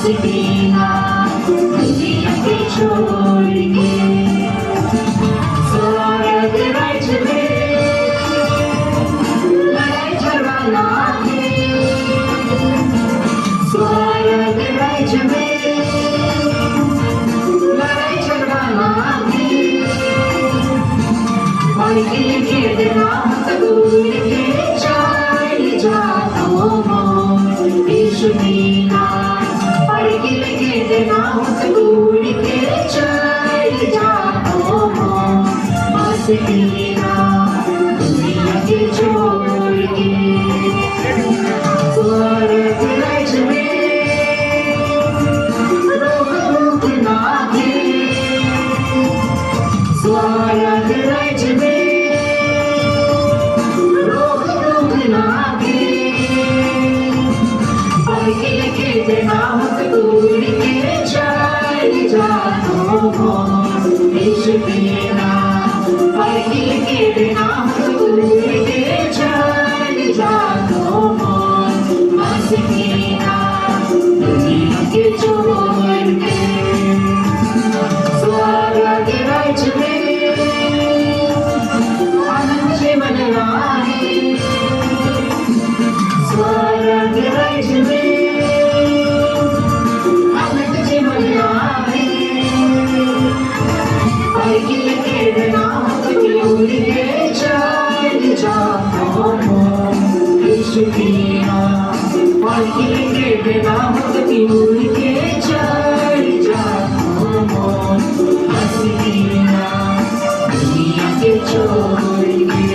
सीखना दुनिया के छोड़ के स्वर्ग राज्य में लड़ाई झगड़ा है स्वर्ग राज्य में लड़ाई झगड़ा है और के देना दूर के चल जाता हूँ यीशु बिना और के देना दूर के चल जाता हूँ बस बिना दुनिया के छोड़ के स्वर्ग राज्य में रोक ना है स्वर्ग राज्य में दूर के चल जाता हूँ यीशु बिना और के बिना दूर के चल जाता हूँ बस बिना दुनिया के छोड़ के स्वर्ग राज्य में आनंद से मन रहे स्वर्ग राज्य में यीशु बिना और के बिना दूर के चल जाता हूँ बस बिना दुनिया के छोड़ के